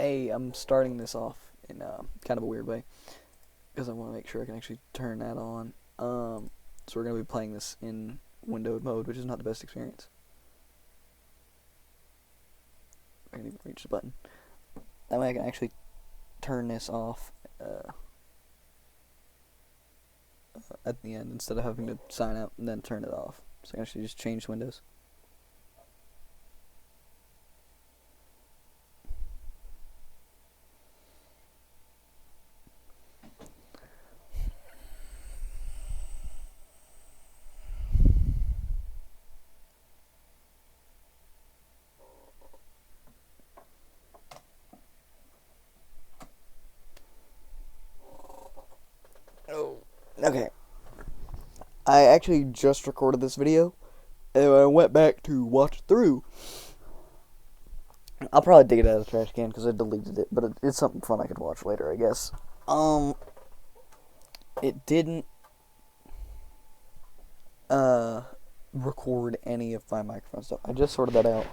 I'm starting this off in kind of a weird way because I want to make sure I can actually turn that on. So we're going to be playing this in windowed mode, which is not the best experience. I can even reach the button. That way I can actually turn this off at the end instead of having to sign out and then turn it off. So I can actually just change windows. Oh, okay. I actually just recorded this video, and I went back to watch it through. I'll probably dig it out of the trash can because I deleted it, but it's something fun I could watch later, I guess. It didn't record any of my microphone stuff. I just sorted that out,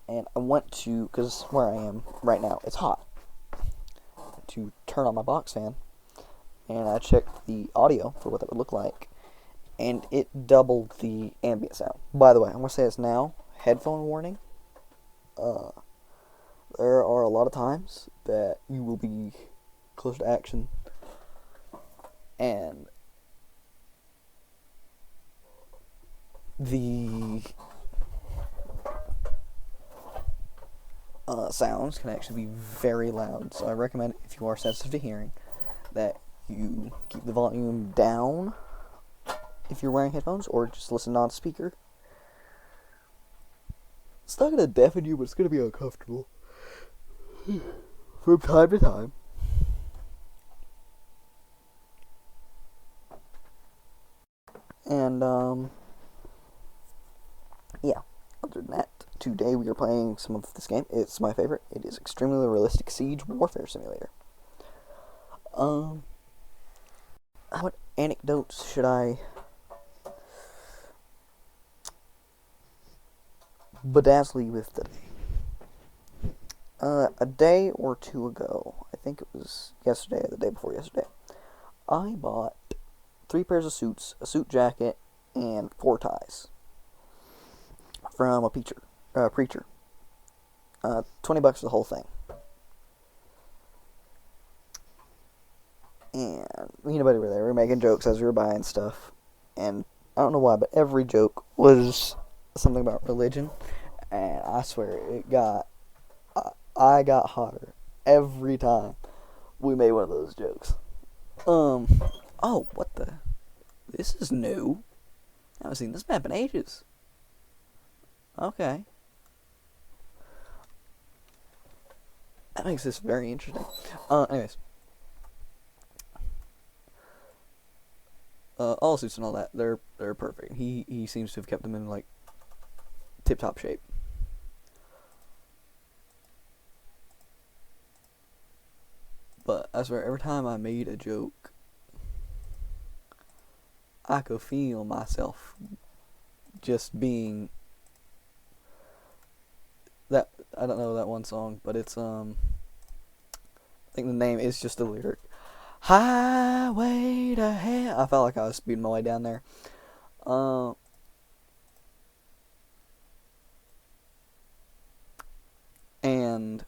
and I went to, because where I am right now, it's hot, to turn on my box fan, and I checked the audio for what that would look like, and it doubled the ambient sound. By the way, I'm going to say this now, headphone warning. There are a lot of times that you will be close to action, and the sounds can actually be very loud. So I recommend, if you are sensitive to hearing, that you keep the volume down if you're wearing headphones, or just listen on speaker. It's not going to deafen you, but it's going to be uncomfortable from time to time. And, yeah. Other than that, today we are playing some of this game. It's my favorite. It is extremely realistic siege warfare simulator. What anecdotes should I bedazzle you with today? A day or two ago, I think it was yesterday or the day before yesterday, I bought 3 pairs of suits, a suit jacket, and 4 ties from a preacher. $20 for the whole thing. And me and a buddy were there. We were making jokes as we were buying stuff, and I don't know why, but every joke was something about religion, and I swear I got hotter every time we made one of those jokes. Oh, what the? This is new. I haven't seen this map in ages. Okay. That makes this very interesting. Anyways. All suits and all that, they're perfect. He seems to have kept them in, like, tip-top shape. But I swear, every time I made a joke, I could feel myself just being that. I don't know that one song, but it's I think the name is just a lyric. Highway to hell. I felt like I was speeding my way down there. And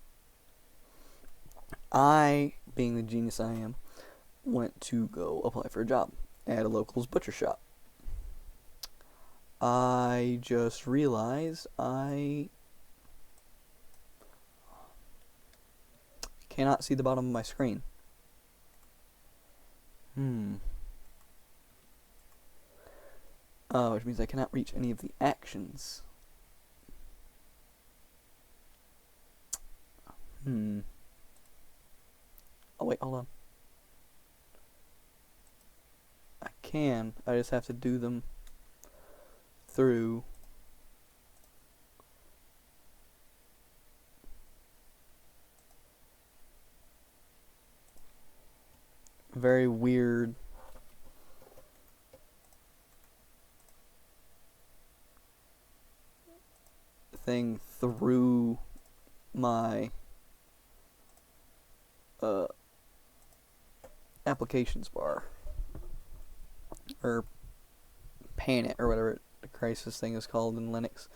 I, being the genius I am, went to go apply for a job at a local's butcher shop. I just realized I cannot see the bottom of my screen. Which means I cannot reach any of the actions. Oh wait, hold on. I can. I just have to do them through very weird thing through my uh, applications bar, or pan or whatever the crisis thing is called in Linux.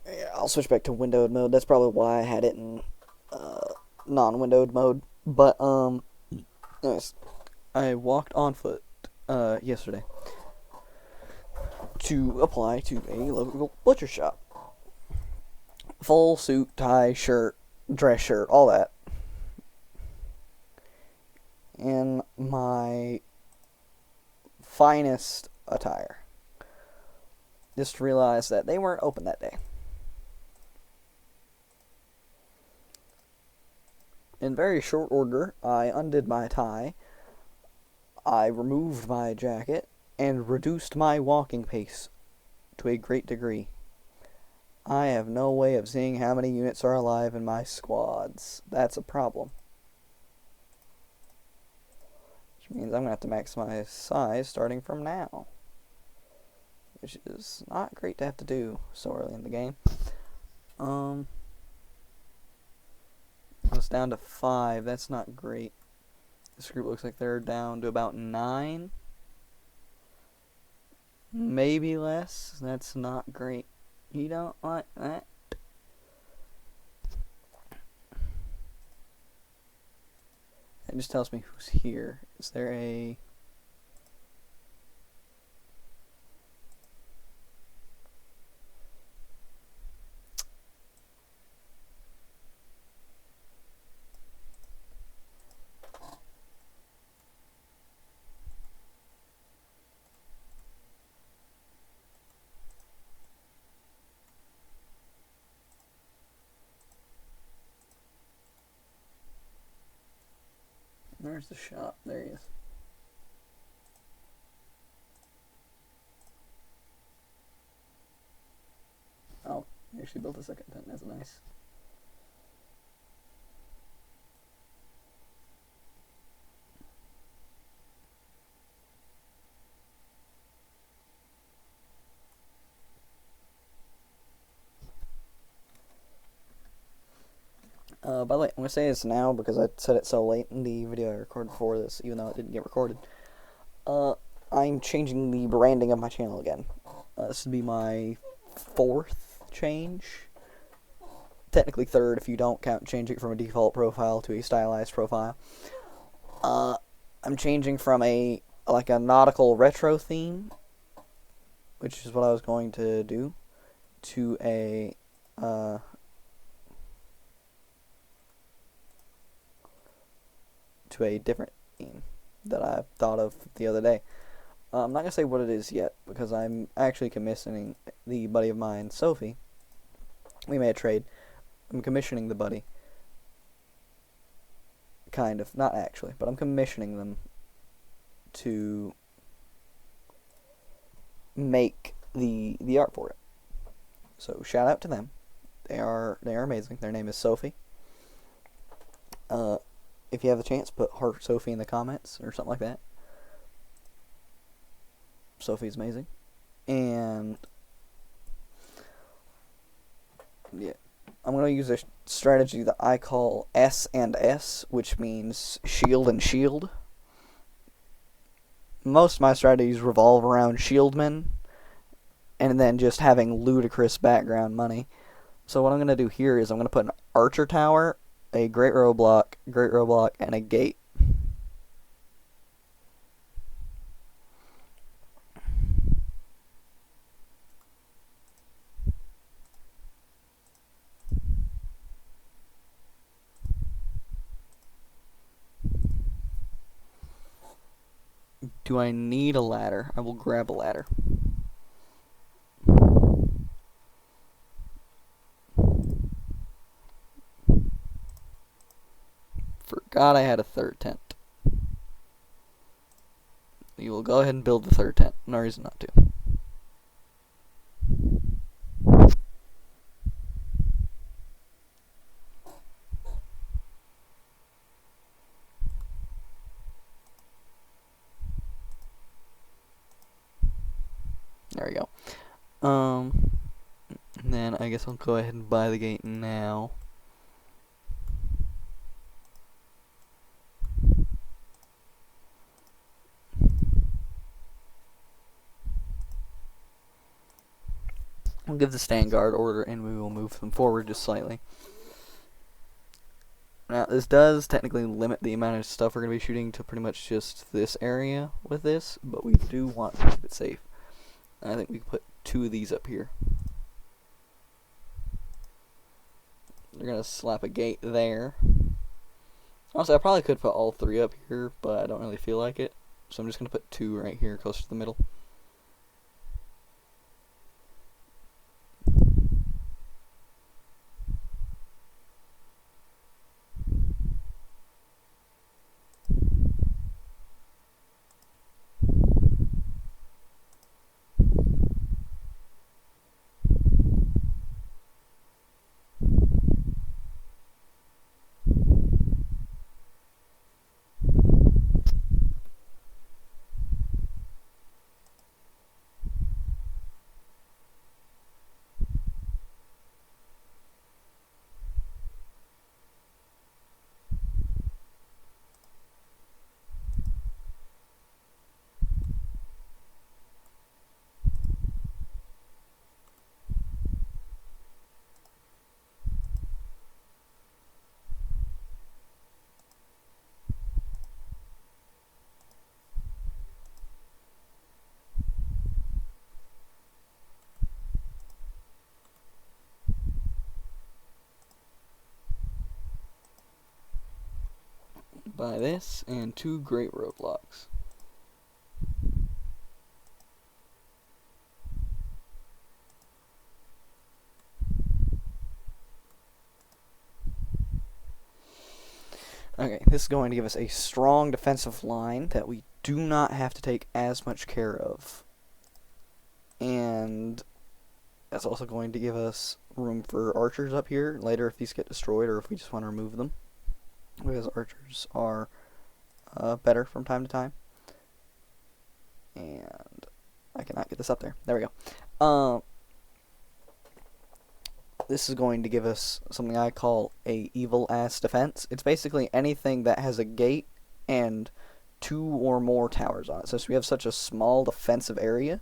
Yeah, I'll switch back to windowed mode. That's probably why I had it in non-windowed mode. But anyways, I walked on foot yesterday to apply to a local butcher shop. Full suit, tie, shirt, dress shirt, all that. In my finest attire. Just realized that they weren't open that day. In very short order, I undid my tie, I removed my jacket, and reduced my walking pace to a great degree. I have no way of seeing how many units are alive in my squads. That's a problem. Which means I'm going to have to maximize size starting from now. Which is not great to have to do so early in the game. It's down to 5. That's not great. This group looks like they're down to about 9. Maybe less. That's not great. You don't like that? It just tells me who's here. Is there a... Where's the shop? There he is. Oh, he actually built a second tent. That's nice. By the way, I'm going to say this now because I said it so late in the video I recorded before this, even though it didn't get recorded. I'm changing the branding of my channel again. This would be my 4th change. Technically 3rd if you don't count changing from a default profile to a stylized profile. I'm changing from a nautical retro theme, which is what I was going to do, to a different theme that I thought of the other day. I'm not going to say what it is yet, because I'm actually commissioning the buddy of mine, Sophie. We made a trade. I'm commissioning the buddy. Kind of. Not actually, but I'm commissioning them to make the art for it. So shout out to them. They are amazing. Their name is Sophie. If you have the chance, put heart Sophie in the comments or something like that. Sophie's amazing. And yeah, I'm going to use a strategy that I call S&S, which means shield and shield. Most of my strategies revolve around shieldmen and then just having ludicrous background money. So what I'm going to do here is I'm going to put an archer tower, a great roadblock, and a gate. Do I need a ladder? I will grab a ladder. Forgot I had a 3rd tent. We will go ahead and build the 3rd tent. No reason not to. There we go. And then I guess I'll go ahead and buy the gate now. We'll give the stand guard order, and we will move them forward just slightly. Now, this does technically limit the amount of stuff we're going to be shooting to pretty much just this area with this, but we do want to keep it safe. And I think we can put 2 of these up here. They're going to slap a gate there. Honestly, I probably could put all 3 up here, but I don't really feel like it. So I'm just going to put 2 right here close to the middle. By this, and 2 great roadblocks. Okay, this is going to give us a strong defensive line that we do not have to take as much care of. And that's also going to give us room for archers up here later if these get destroyed or if we just want to remove them. Because archers are better from time to time. And I cannot get this up there. There we go. This is going to give us something I call a evil-ass defense. It's basically anything that has a gate and 2 or more towers on it. So since we have such a small defensive area,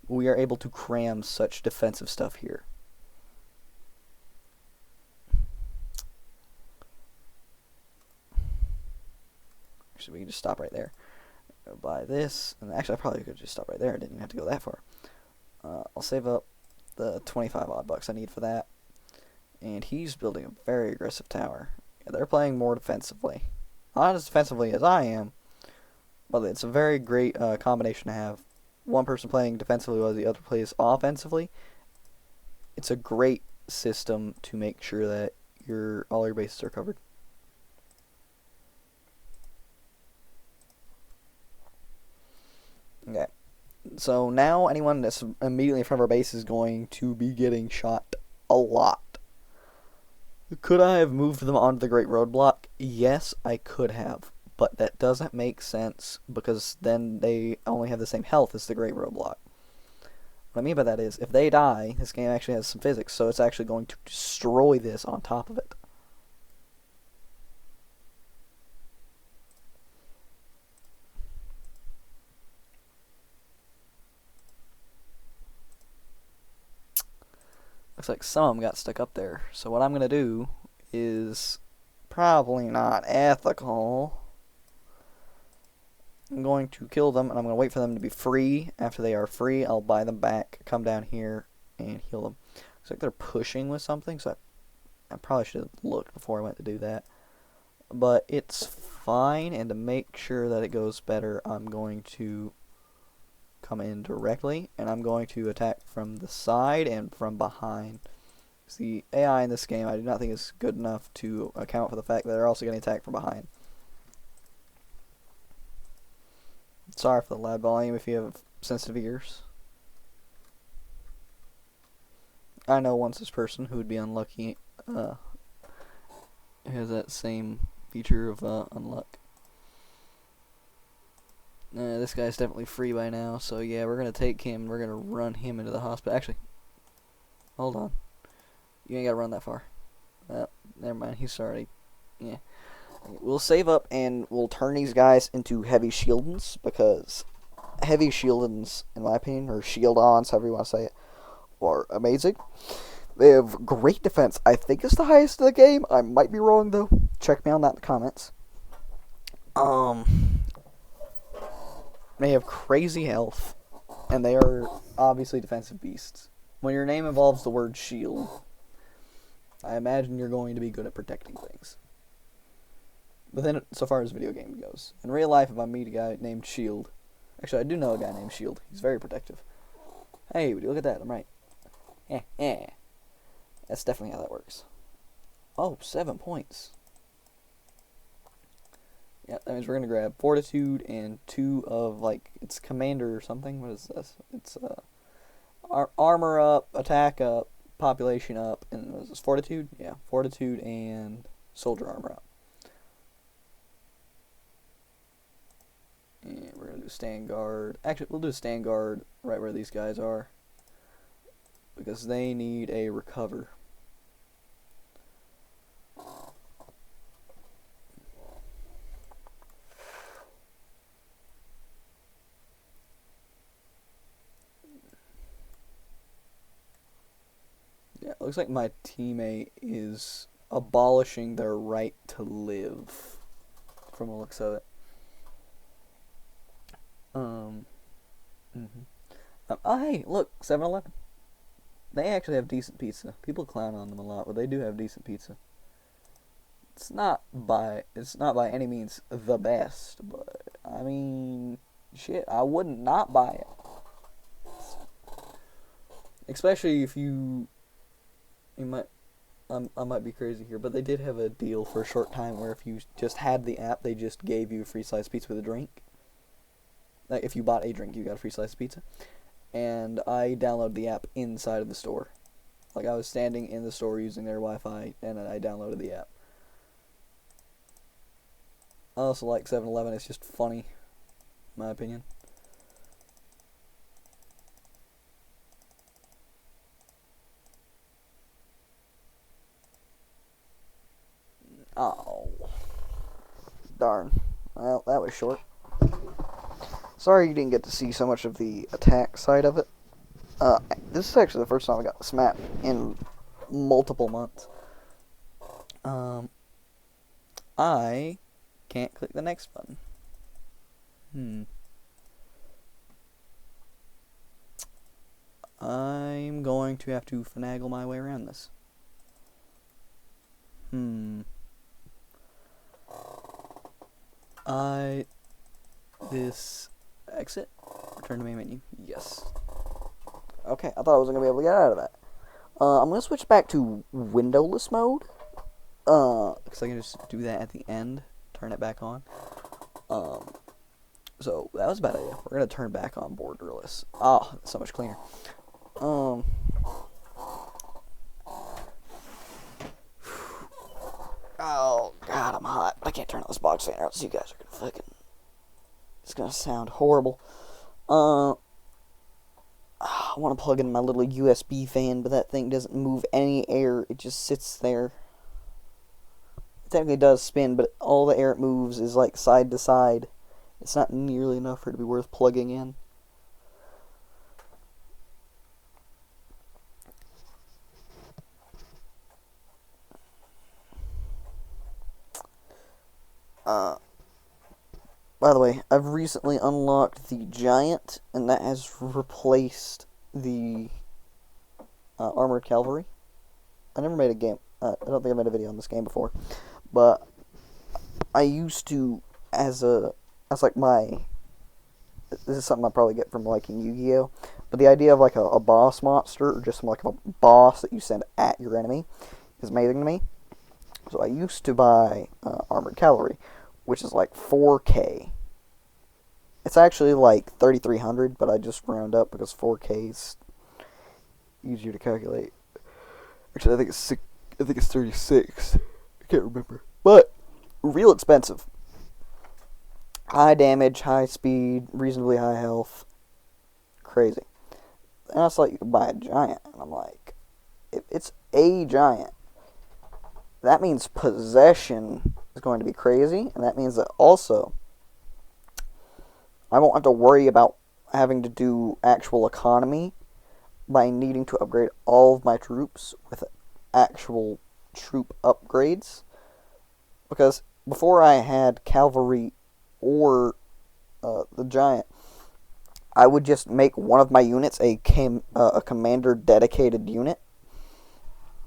we are able to cram such defensive stuff here. Actually, we can just stop right there. By this, and actually I probably could just stop right there. I didn't even have to go that far. I'll save up the 25 odd bucks I need for that. And he's building a very aggressive tower. Yeah, they're playing more defensively. Not as defensively as I am, but it's a very great combination to have. One person playing defensively while the other plays offensively. It's a great system to make sure that all your bases are covered. Okay, so now anyone that's immediately in front of our base is going to be getting shot a lot. Could I have moved them onto the Great Roadblock? Yes, I could have, but that doesn't make sense because then they only have the same health as the Great Roadblock. What I mean by that is, if they die, this game actually has some physics, so it's actually going to destroy this on top of it. Looks like some of them got stuck up there. So what I'm going to do is probably not ethical. I'm going to kill them, and I'm going to wait for them to be free. After they are free, I'll buy them back, come down here, and heal them. Looks like they're pushing with something, so I probably should have looked before I went to do that. But it's fine, and to make sure that it goes better, I'm going to come in directly, and I'm going to attack from the side and from behind. The AI in this game I do not think is good enough to account for the fact that they're also getting attacked from behind. Sorry for the loud volume if you have sensitive ears. I know once this person who would be unlucky has that same feature of unluck. This guy's definitely free by now, so yeah, we're going to take him, we're going to run him into the hospital. Actually, hold on. You ain't got to run that far. Never mind, he's already, yeah. We'll save up and we'll turn these guys into heavy shieldens, because heavy shieldens, in my opinion, or shield-ons, however you want to say it, are amazing. They have great defense. I think it's the highest in the game. I might be wrong, though. Check me on that in the comments. They have crazy health, and they are obviously defensive beasts. When your name involves the word shield, I imagine you're going to be good at protecting things. But then, so far as video game goes, in real life, if I meet a guy named Shield, actually, I do know a guy named Shield. He's very protective. Hey, would you look at that? I'm right. That's definitely how that works. Oh, 7 points. Yeah, that means we're gonna grab Fortitude and 2 of, like, it's Commander or something. What is this? It's armor up, attack up, population up, and what is this? Fortitude? Yeah, Fortitude and Soldier armor up. And we're gonna do Stand Guard. Actually, we'll do Stand Guard right where these guys are, because they need a recover. Yeah, it looks like my teammate is abolishing their right to live, from the looks of it. Oh, hey, look, 7-Eleven. They actually have decent pizza. People clown on them a lot, but they do have decent pizza. It's not by any means the best, but I mean, shit, I wouldn't not buy it. Especially if I might be crazy here, but they did have a deal for a short time where if you just had the app, they just gave you a free slice of pizza with a drink. Like, if you bought a drink, you got a free slice of pizza. And I downloaded the app inside of the store. Like, I was standing in the store using their Wi-Fi, and I downloaded the app. I also like 7-Eleven. It's just funny, in my opinion. Oh. Darn. Well, that was short. Sorry you didn't get to see so much of the attack side of it. This is actually the first time I got this map in multiple months. I can't click the next button. I'm going to have to finagle my way around this. This exit? Return to main menu. Yes. Okay, I thought I wasn't going to be able to get out of that. I'm going to switch back to windowless mode. Because I can just do that at the end. Turn it back on. So, that was a bad idea. We're going to turn back on borderless. Oh, so much cleaner. Oh, God, I'm hot. I can't turn on this box fan or else you guys are going to fucking... It's going to sound horrible. I want to plug in my little USB fan, but that thing doesn't move any air. It just sits there. It technically does spin, but all the air it moves is like side to side. It's not nearly enough for it to be worth plugging in. By the way, I've recently unlocked the Giant, and that has replaced the Armored Cavalry. I never made a game. I don't think I made a video on this game before, but I used to, as like my... This is something I probably get from liking Yu-Gi-Oh! But the idea of like a boss monster, or just like a boss that you send at your enemy, is amazing to me. So I used to buy Armored Cavalry, which is like 4K. It's actually like 3,300, but I just round up because 4K is easier to calculate. Actually, I think it's 36. I can't remember. But real expensive. High damage, high speed, reasonably high health. Crazy. And I saw you could buy a Giant, and I'm like, if it's a Giant, that means possession is going to be crazy, and that means that also I won't have to worry about having to do actual economy by needing to upgrade all of my troops with actual troop upgrades. Because before I had cavalry or the giant, I would just make one of my units a commander dedicated unit,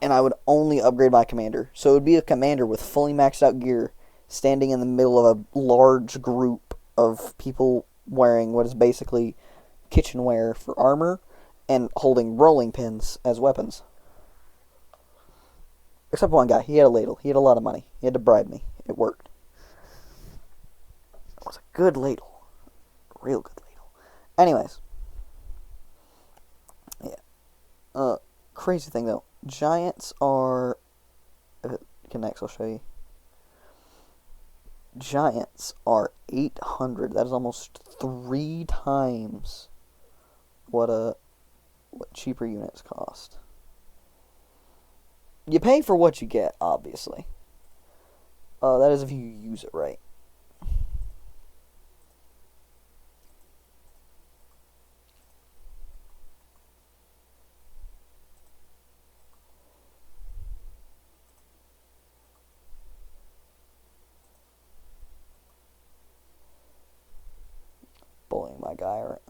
and I would only upgrade my commander. So it would be a commander with fully maxed out gear standing in the middle of a large group of people wearing what is basically kitchenware for armor and holding rolling pins as weapons. Except one guy. He had a ladle. He had a lot of money. He had to bribe me. It worked. It was a good ladle. A real good ladle. Anyways. Yeah. Crazy thing though. Giants are... If it connects, I'll show you. Giants are 800. That is almost 3 times what cheaper units cost. You pay for what you get, obviously. That is if you use it right.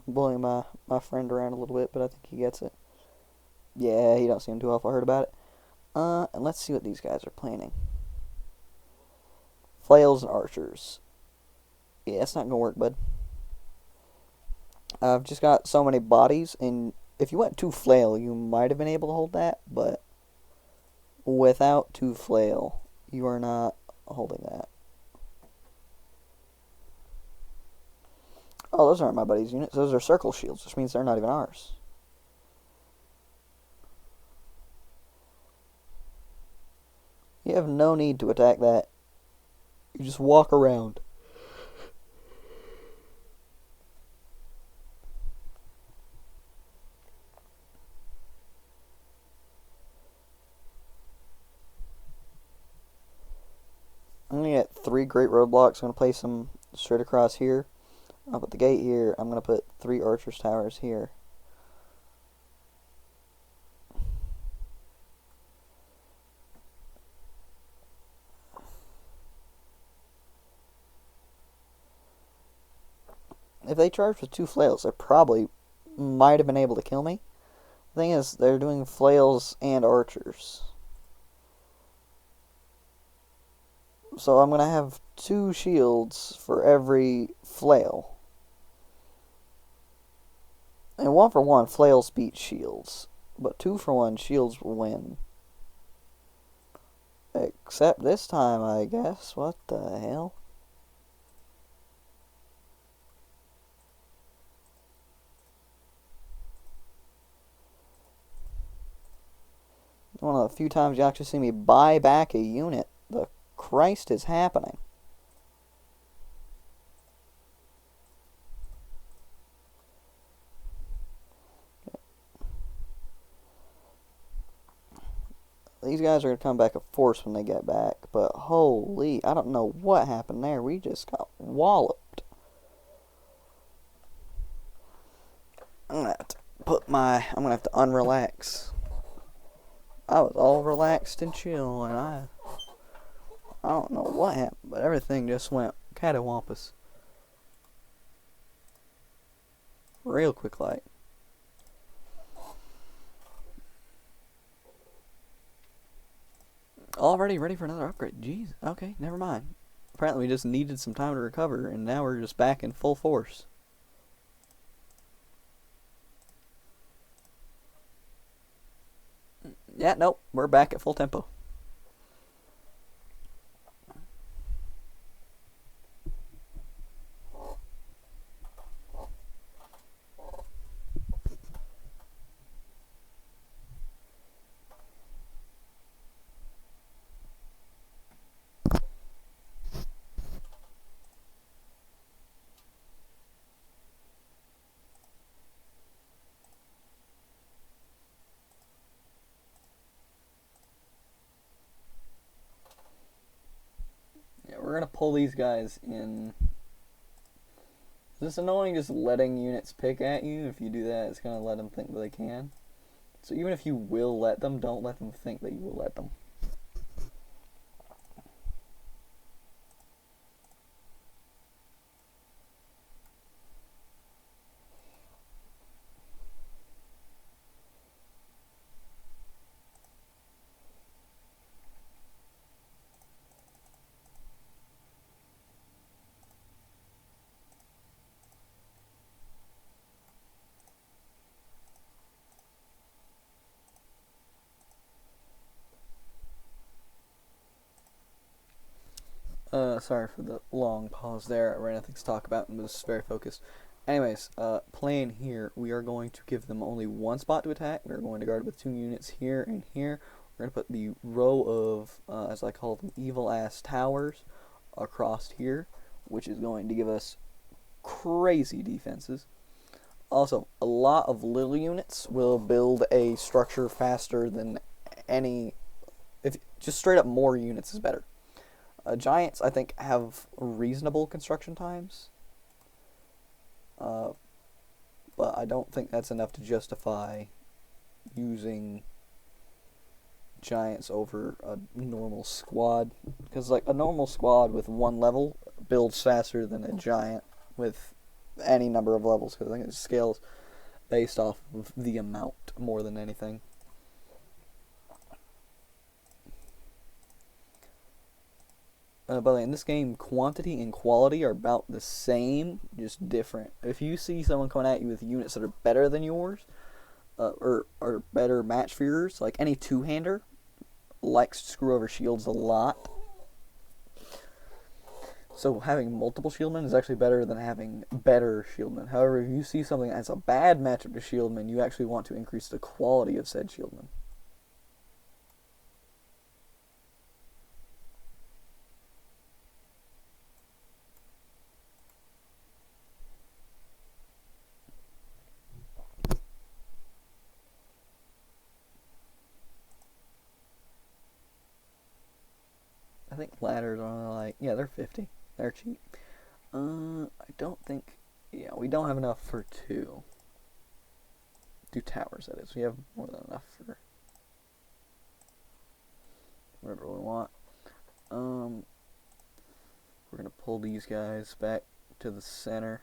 Bullying my friend around a little bit, but I think he gets it. Yeah, he don't seem too awful hurt about it. And let's see what these guys are planning. Flails and archers. Yeah, it's not gonna work, bud. I've just got so many bodies, and if you went 2 flail, you might have been able to hold that, but without 2 flail, you are not holding that. Oh, those aren't my buddy's units. Those are circle shields, which means they're not even ours. You have no need to attack that. You just walk around. I'm going to get 3 great roadblocks. I'm going to place them straight across here. I'll put the gate here. I'm going to put 3 archers towers here. If they charged with 2 flails, they probably might have been able to kill me. The thing is, they're doing flails and archers. So I'm going to have 2 shields for every flail. And 1 for 1, flails beat shields. But 2 for 1, shields will win. Except this time, I guess. What the hell? One of the few times you actually see me buy back a unit. The Christ is happening. These guys are going to come back a force when they get back, but holy, I don't know what happened there. We just got walloped. I'm going to have to I'm going to have to unrelax. I was all relaxed and chill, and I don't know what happened, but everything just went catawampus. Real quick like. Already ready for another upgrade. Jeez. Okay, never mind. Apparently we just needed some time to recover, and now we're just back in full force. Yeah, nope. We're back at full tempo. We're gonna pull these guys in. Is this annoying just letting units pick at you? If you do that, it's gonna let them think that they can. So even if you will let them, don't let them think that you will let them. Sorry for the long pause there. I ran out of things to talk about and was very focused. Anyways, playing here, we are going to give them only one spot to attack. We're going to guard with 2 units here and here. We're going to put the row of, as I call them, evil-ass towers across here, which is going to give us crazy defenses. Also, a lot of little units will build a structure faster than any... If just straight up more units is better. Giants, I think, have reasonable construction times. But I don't think that's enough to justify using giants over a normal squad. Because, like, a normal squad with 1 level builds faster than a giant with any number of levels. Because I think it scales based off of the amount more than anything. By the way, in this game, quantity and quality are about the same, just different. If you see someone coming at you with units that are better than yours, or are better match for yours, like any two-hander likes to screw over shields a lot. So having multiple shieldmen is actually better than having better shieldmen. However, if you see something that has a bad matchup to shieldmen, you actually want to increase the quality of said shieldmen. I think ladders are only like, yeah, they're 50. They're cheap. I don't think, yeah, we don't have enough for 2 towers, that is. We have more than enough for whatever we want. We're going to pull these guys back to the center.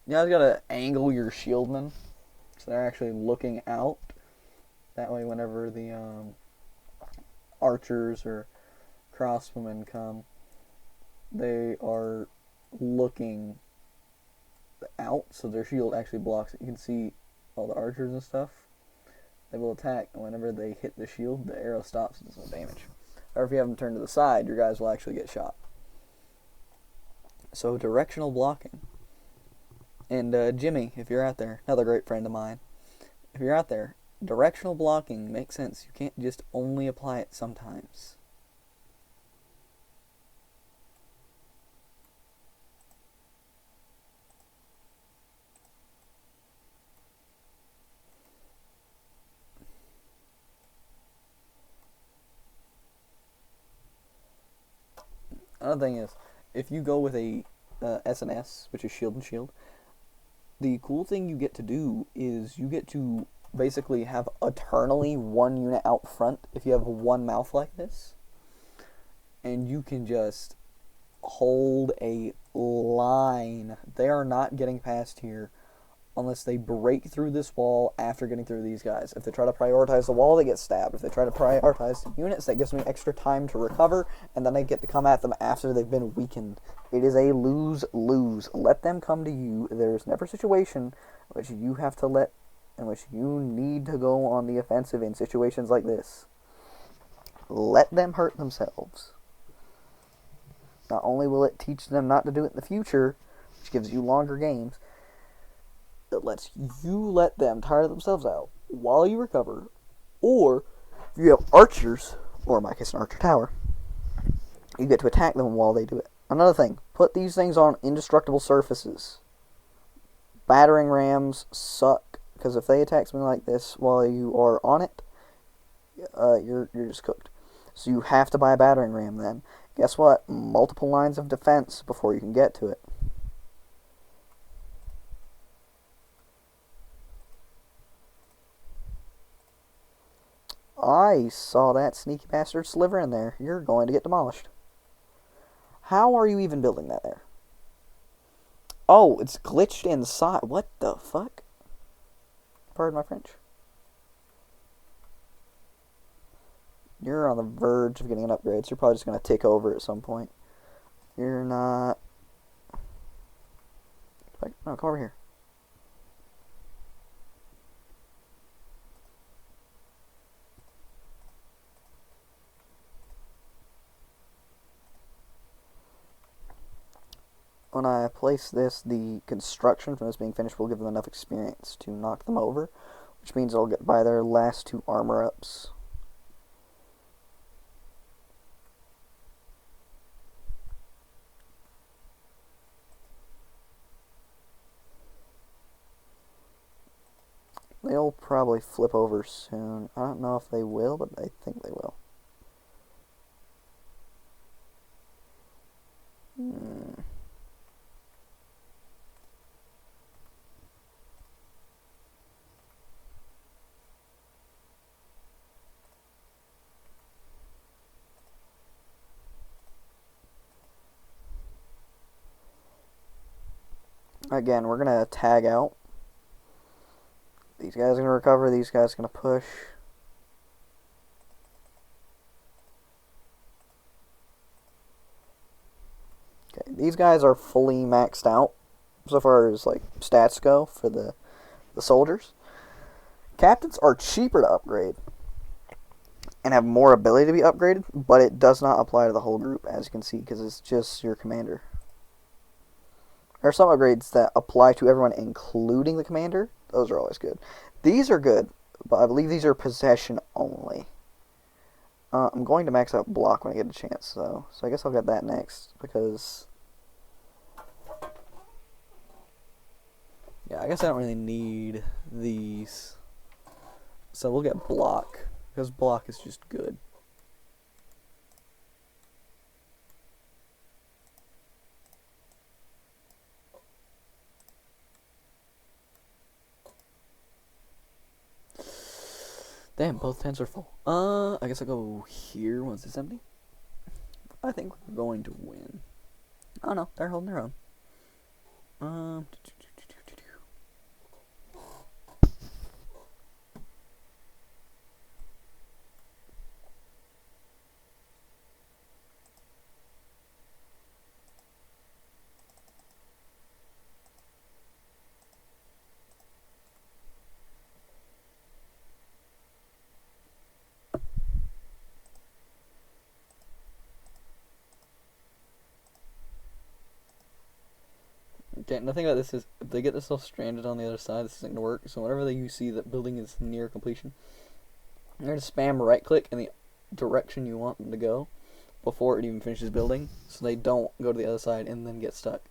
You guys gotta angle your shieldmen so they're actually looking out. That way, whenever the archers or crossbowmen come, they are looking out, so their shield actually blocks it. You can see all the archers and stuff. They will attack, and whenever they hit the shield, the arrow stops and does no damage. Or if you have them turned to the side, your guys will actually get shot. So directional blocking. And Jimmy, if you're out there, another great friend of mine, if you're out there, directional blocking makes sense. You can't just only apply it sometimes. Another thing is, if you go with a S&S, which is shield and shield, the cool thing you get to do is you get to basically have eternally 1 unit out front if you have 1 mouth like this. And you can just hold a line. They are not getting past here unless they break through this wall after getting through these guys. If they try to prioritize the wall, they get stabbed. If they try to prioritize the units, that gives me extra time to recover, and then I get to come at them after they've been weakened. It is a lose-lose. Let them come to you. There's never a situation in which you have to in which you need to go on the offensive in situations like this. Let them hurt themselves. Not only will it teach them not to do it in the future, which gives you longer games, it lets you let them tire themselves out while you recover. Or, if you have archers, or in my case an archer tower, you get to attack them while they do it. Another thing, put these things on indestructible surfaces. Battering rams suck, because if they attack something like this while you are on it, you're just cooked. So you have to buy a battering ram then. Guess what? Multiple lines of defense before you can get to it. I saw that sneaky bastard sliver in there. You're going to get demolished. How are you even building that there? Oh, it's glitched inside. What the fuck? Pardon my French. You're on the verge of getting an upgrade, so you're probably just going to tick over at some point. You're not... No, come over here. When I place this, the construction from this being finished will give them enough experience to knock them over, which means they'll get by their last 2 armor ups. They'll probably flip over soon. I don't know if they will, but I think they will. Again, we're going to tag out. These guys are going to recover. These guys are going to push. Okay, these guys are fully maxed out so far as like stats go for the soldiers. Captains are cheaper to upgrade and have more ability to be upgraded, but it does not apply to the whole group, as you can see, because it's just your commander. There are some upgrades that apply to everyone, including the commander. Those are always good. These are good, but I believe these are possession only. I'm going to max out block when I get a chance, though. So I guess I'll get that next, because... yeah, I guess I don't really need these. So we'll get block, because block is just good. Damn, both tents are full. I guess I'll go here once it's empty. I think we're going to win. Oh no, they're holding their own. Okay, the thing about this is, if they get themselves stranded on the other side, this isn't going to work. So whenever you see that building is near completion, you're going to spam right-click in the direction you want them to go before it even finishes building, so they don't go to the other side and then get stuck.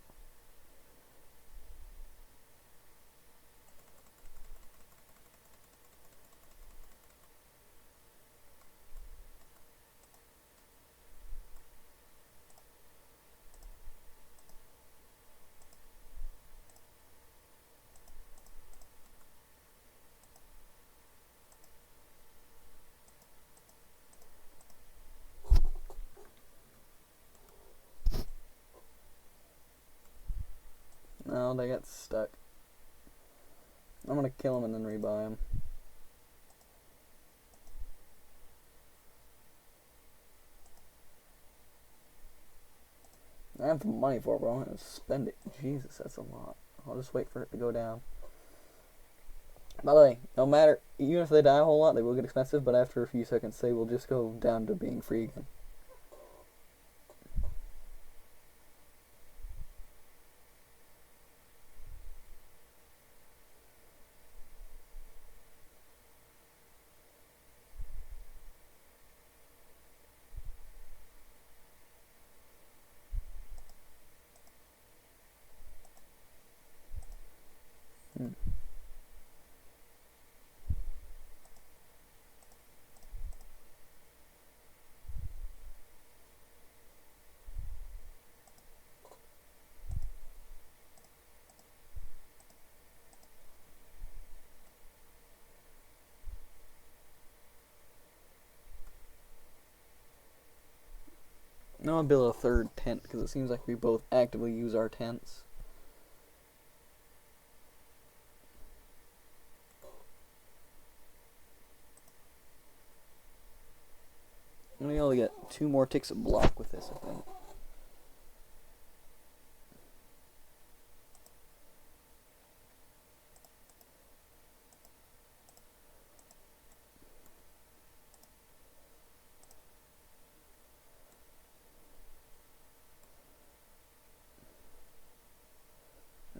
No, they got stuck. I'm gonna kill them and then rebuy them. I have the money for it, bro. I'm gonna spend it. Jesus, that's a lot. I'll just wait for it to go down. By the way, no matter, even if they die a whole lot, they will get expensive, but after a few seconds, they will just go down to being free again. Now I'll build a third tent because it seems like we both actively use our tents. I'm gonna be able to get 2 more ticks a block with this, I think.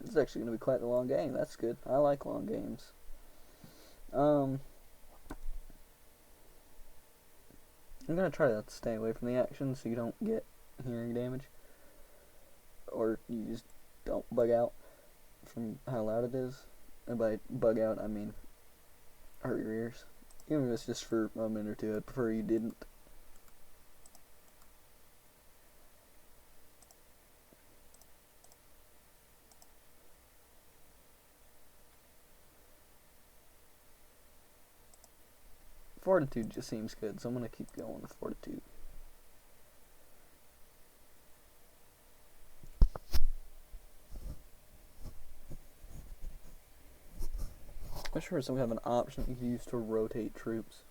This is actually going to be quite a long game. That's good. I like long games. I'm going to try to stay away from the action so you don't get hearing damage. Or you just don't bug out from how loud it is. And by bug out, I mean hurt your ears. Even if it's just for a minute or two, I'd prefer you didn't. Fortitude just seems good, so I'm going to keep going with Fortitude. I'm sure some kind of an option that you can use to rotate troops.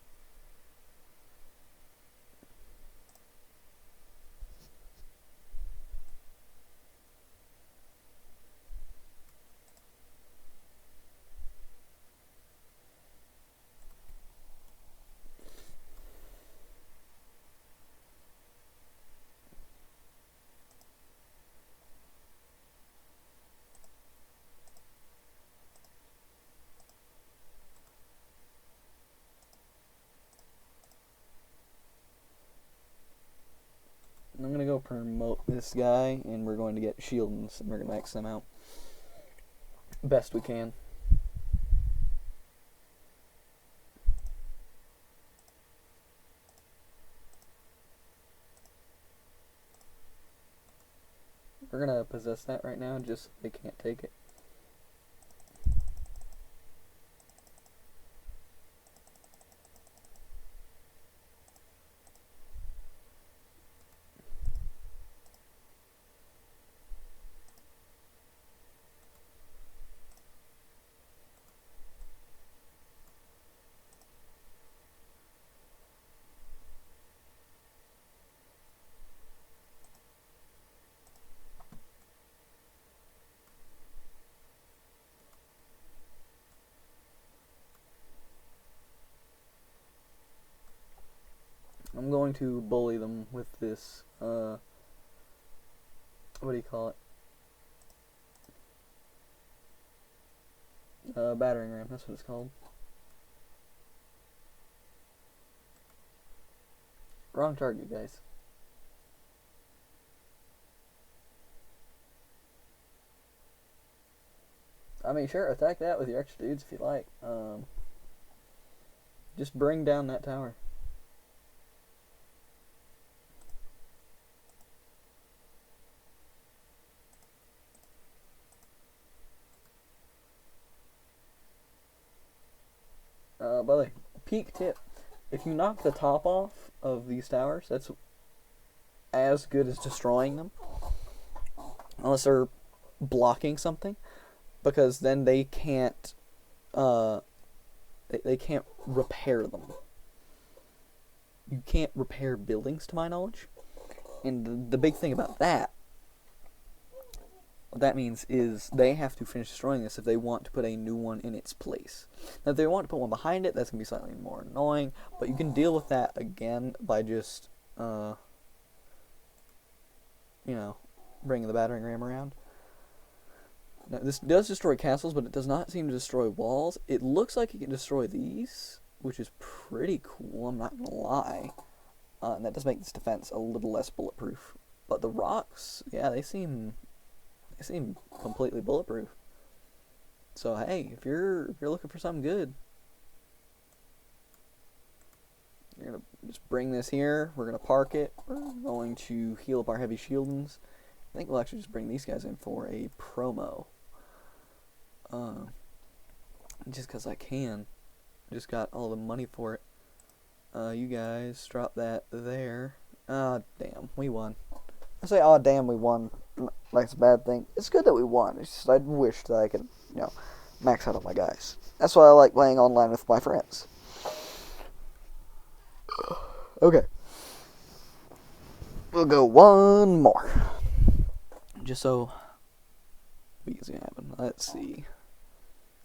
I'm going to go promote this guy, and we're going to get Shieldens, and we're going to max them out best we can. We're going to possess that right now, just so they can't take it. I'm going to bully them with this, what do you call it? Battering ram, that's what it's called. Wrong target, guys. I mean, sure, attack that with your extra dudes if you like. Just bring down that tower. By the way, peak tip. If you knock the top off of these towers, that's as good as destroying them. Unless they're blocking something. Because then they can't, they can't repair them. You can't repair buildings, to my knowledge. And the big thing about that, what that means is they have to finish destroying this if they want to put a new one in its place. Now, if they want to put one behind it, that's going to be slightly more annoying, but you can deal with that again by just, you know, bringing the battering ram around. Now, this does destroy castles, but it does not seem to destroy walls. It looks like it can destroy these, which is pretty cool, I'm not going to lie. And that does make this defense a little less bulletproof. But the rocks, yeah, they seem completely bulletproof. So hey, if you're looking for something good, you're gonna just bring this here. We're gonna park it. We're going to heal up our heavy shieldings. I think we'll actually just bring these guys in for a promo. Just because I can. Just got all the money for it. You guys drop that there. Ah, damn, we won. I say, oh damn, we won. Like it's a bad thing. It's good that we won. It's just I wish that I could, max out on my guys. That's why I like playing online with my friends. Okay. We'll go one more. Just so we can see what happen. Let's see.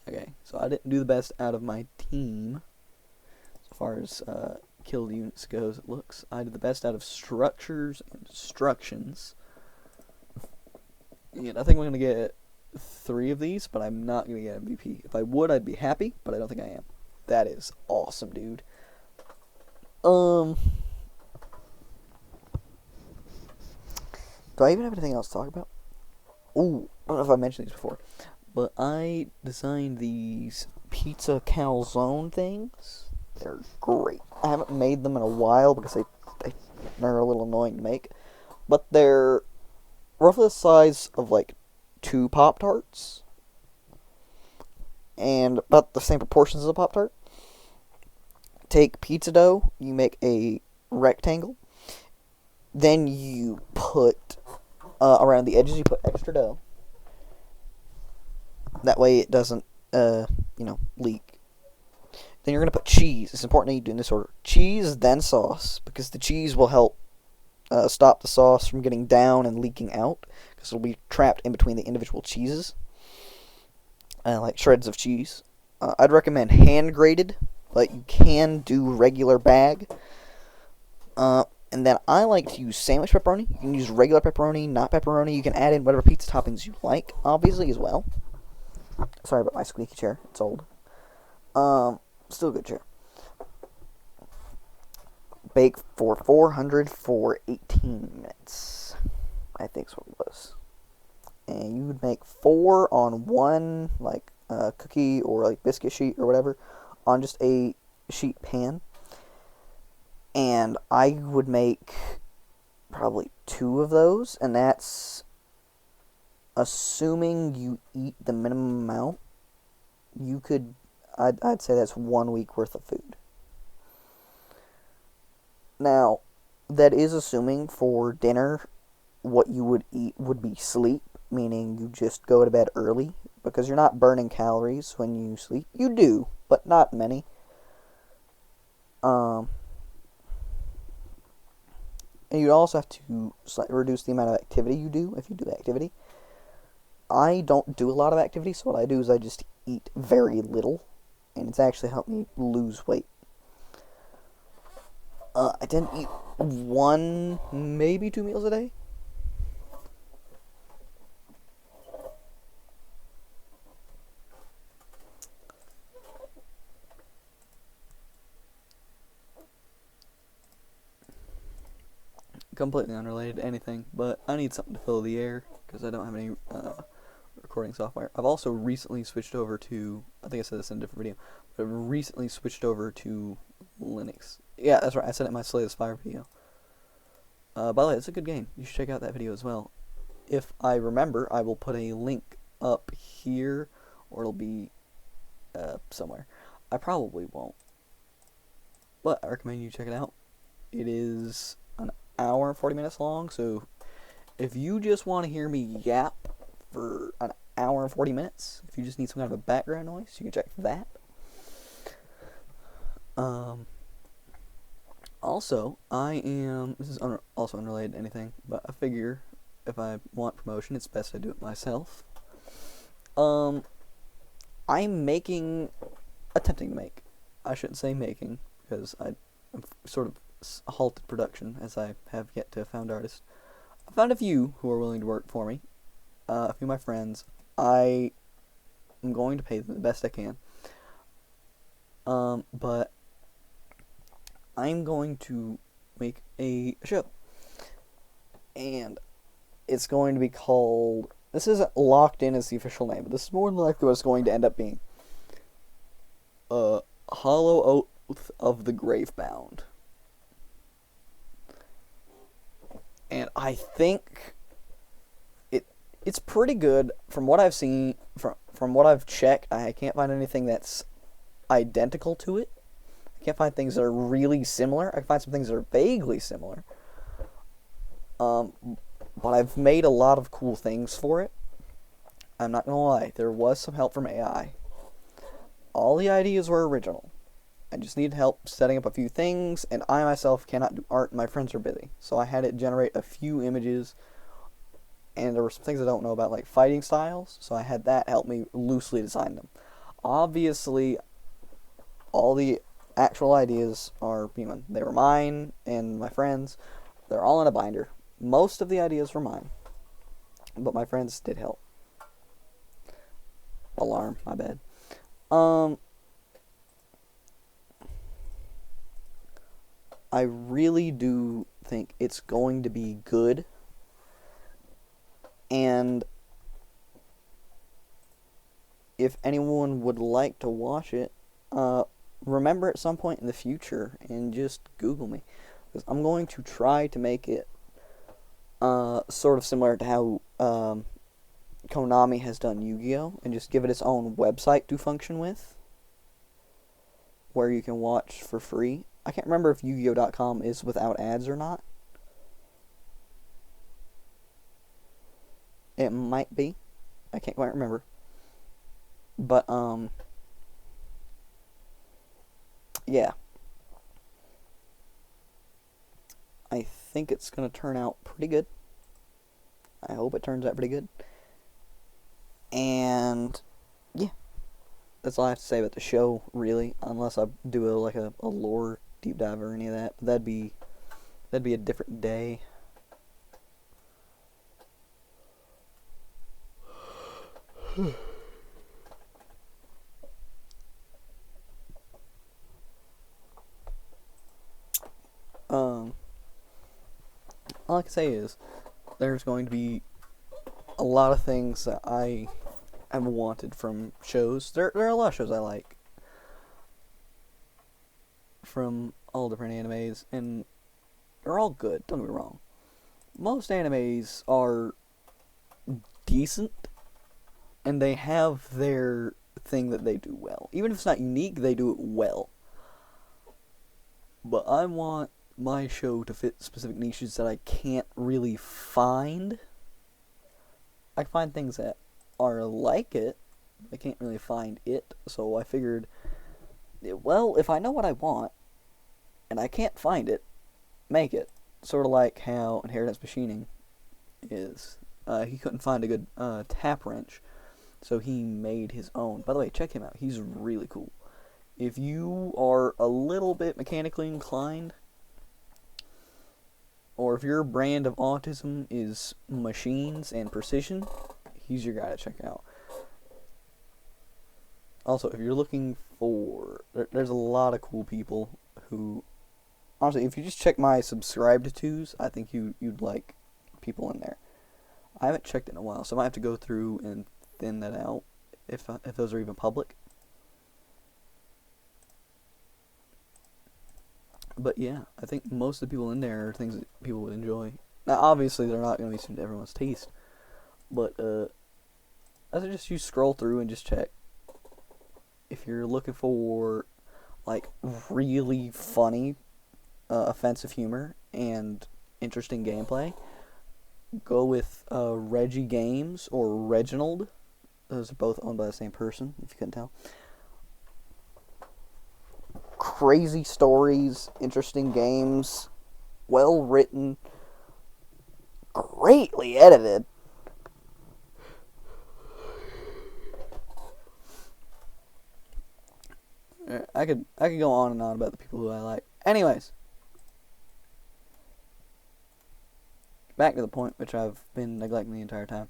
Okay, so I didn't do the best out of my team. As far as killed units goes, it looks. I did the best out of structures and destructions. And I think I'm going to get 3 of these, but I'm not going to get MVP. If I would, I'd be happy, but I don't think I am. That is awesome, dude. Do I even have anything else to talk about? Ooh, I don't know if I mentioned these before, but I designed these pizza calzone things. They're great. I haven't made them in a while because they're a little annoying to make, but they're roughly the size of like 2 Pop-Tarts and about the same proportions as a Pop-Tart. Take pizza dough, you make a rectangle, then you put around the edges you put extra dough. That way it doesn't leak. Then you're going to put cheese. It's important that you do in this order. Cheese, then sauce, because the cheese will help stop the sauce from getting down and leaking out, because it'll be trapped in between the individual cheeses, like shreds of cheese. I'd recommend hand grated, but you can do regular bag. And then I like to use sandwich pepperoni. You can use regular pepperoni, not pepperoni. You can add in whatever pizza toppings you like, obviously, as well. Sorry about my squeaky chair. It's old. Still a good chair. Bake for 400 for 18 minutes. I think is what it was. And you would make 4 on one, like, cookie or, like, biscuit sheet or whatever, on just a sheet pan. And I would make probably 2 of those, and that's assuming you eat the minimum amount. I'd say that's 1 week worth of food. Now, that is assuming for dinner what you would eat would be sleep, meaning you just go to bed early, because you're not burning calories when you sleep. You do, but not many. And you'd also have to slightly reduce the amount of activity you do, if you do activity. I don't do a lot of activity, so what I do is I just eat very little, and it's actually helped me lose weight. I tend to eat 1, maybe 2 meals a day. Completely unrelated to anything, but I need something to fill the air because I don't have any recording software. I've also recently switched over to, I think I said this in a different video, but I've recently switched over to Linux. Yeah, that's right, I said it in my Slay the Spire video. By the way, it's a good game. You should check out that video as well. If I remember, I will put a link up here, or it'll be somewhere. I probably won't, but I recommend you check it out. It is an hour and 40 minutes long, so if you just want to hear me yap for an hour and 40 minutes, if you just need some kind of a background noise, you can check that. Also, this is also unrelated to anything, but I figure if I want promotion, it's best I do it myself. I'm attempting to make, I shouldn't say making, because I'm sort of halted production, as I have yet to found artists. I found a few who are willing to work for me, a few of my friends. I am going to pay them the best I can, but I'm going to make a show, and it's going to be called, this isn't locked in as the official name, but this is more than likely what it's going to end up being, Hollow Oath of the Gravebound. And I think it's pretty good. From what I've seen, from what I've checked, I can't find anything that's identical to it. I can't find things that are really similar. I can find some things that are vaguely similar. Um, but I've made a lot of cool things for it. I'm not gonna lie, there was some help from AI. All the ideas were original. I just needed help setting up a few things, and I myself cannot do art, and my friends are busy. So I had it generate a few images, and there were some things I don't know about, like fighting styles, so I had that help me loosely design them. Obviously, all the actual ideas are, they were mine and my friends. They're all in a binder. Most of the ideas were mine, but my friends did help. Alarm, my bad. I really do think it's going to be good, and if anyone would like to watch it, remember at some point in the future and just Google me, because I'm going to try to make it sort of similar to how Konami has done Yu-Gi-Oh! And just give it its own website to function with, where you can watch for free. I can't remember if Yu-Gi-Oh.com is without ads or not. It might be. I can't quite remember. But, yeah. I think it's going to turn out pretty good. I hope it turns out pretty good. And, yeah. That's all I have to say about the show, really. Unless I do a lore deep dive or any of that. That'd be a different day. All I can say is, there's going to be a lot of things that I have wanted from shows. There are a lot of shows I like from all different animes, and they're all good, don't get me wrong. Most animes are decent, and they have their thing that they do well. Even if it's not unique, they do it well. But I want my show to fit specific niches that I can't really find. I can find things that are like it. I can't really find it, so I figured, well, if I know what I want, and I can't find it, make it. Sort of like how Inheritance Machining is. He couldn't find a good tap wrench, so he made his own. By the way, check him out. He's really cool. If you are a little bit mechanically inclined, or if your brand of autism is machines and precision, he's your guy to check out. Also, if you're looking for... There's a lot of cool people who... Honestly, if you just check my subscribed tos, I think you'd like people in there. I haven't checked it in a while, so I might have to go through and thin that out, if those are even public. But yeah, I think most of the people in there are things that people would enjoy. Now, obviously, they're not going to be suited to everyone's taste, but I suggest you scroll through and just check. If you're looking for, like, really funny, offensive humor and interesting gameplay, go with Reggie Games or Reginald. Those are both owned by the same person, if you couldn't tell. Crazy stories, interesting games, well written, greatly edited. I could go on and on about the people who I like. Anyways, back to the point which I've been neglecting the entire time.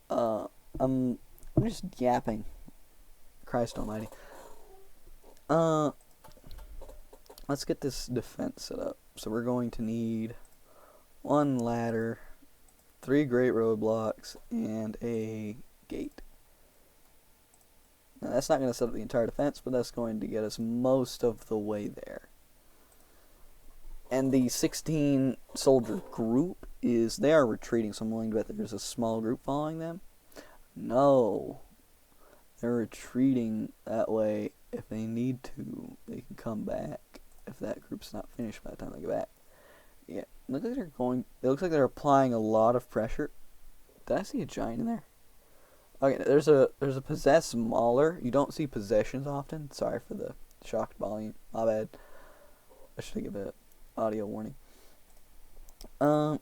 I'm just yapping. Christ almighty. Let's get this defense set up. So we're going to need 1 ladder, 3 great roadblocks, and a gate. Now that's not going to set up the entire defense, but that's going to get us most of the way there. And the 16 soldier group they are retreating, so I'm willing to bet that there's a small group following them. No. They're retreating that way. If they need to, they can come back if that group's not finished by the time they get back. Yeah, it looks like they're applying a lot of pressure. Did I see a giant in there? Okay, there's a possess mauler. You don't see possessions often. Sorry for the shocked volume. My bad. I should give a audio warning. If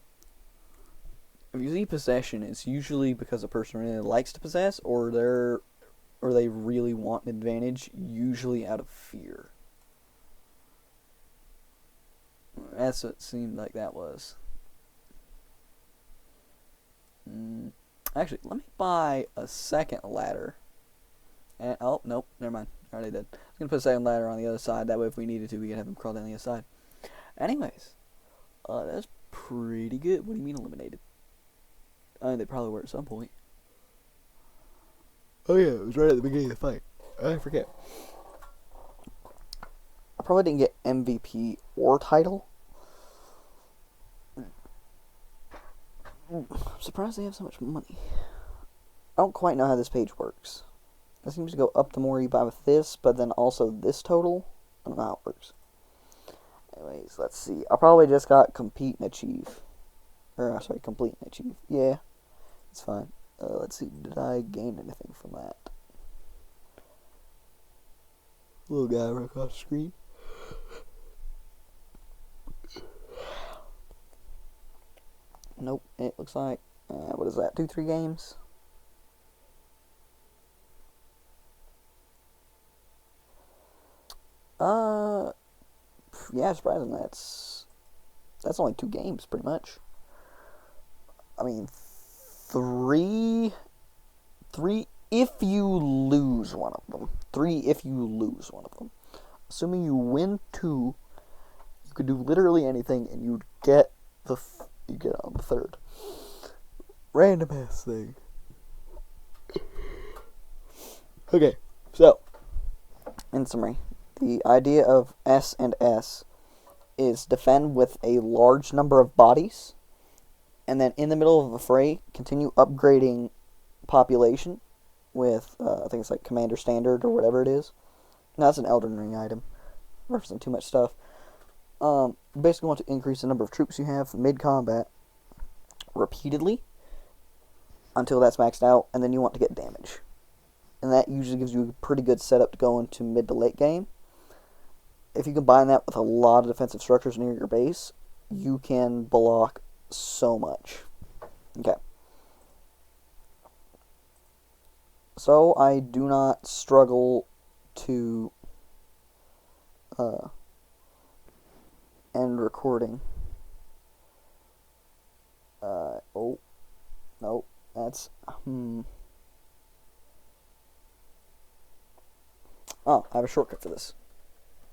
you see possession, it's usually because a person really likes to possess, or they really want an advantage, usually out of fear. That's what it seemed like that was. Actually, let me buy a second ladder. And oh nope, never mind. I already did. I was gonna put a second ladder on the other side. That way, if we needed to, we could have them crawl down the other side. Anyways, that's pretty good. What do you mean eliminated? I mean, they probably were at some point. Oh yeah, it was right at the beginning of the fight. I forget. I probably didn't get MVP or title. I'm surprised they have so much money. I don't quite know how this page works. It seems to go up the more you buy with this, but then also this total. I don't know how it works. Anyways, let's see. I probably just got compete and achieve. Complete and achieve. Yeah, it's fine. Let's see. Did I gain anything from that? Little guy right across the screen. Nope. It looks like what is that? 2-3 games. Yeah, surprising. That's only 2 games, pretty much. I mean, three if you lose one of them. 3 if you lose one of them. Assuming you win 2, you could do literally anything, and you'd get the third. Random ass thing. Okay, so in summary, the idea of S and S is defend with a large number of bodies, and then in the middle of a fray, continue upgrading population with, I think it's like Commander Standard or whatever it is. No, that's an Elden Ring item. Referencing too much stuff. You basically want to increase the number of troops you have mid-combat repeatedly until that's maxed out, and then you want to get damage. And that usually gives you a pretty good setup to go into mid to late game. If you combine that with a lot of defensive structures near your base, you can block so much. Okay. So I do not struggle to end recording. Oh, no, that's Oh, I have a shortcut for this.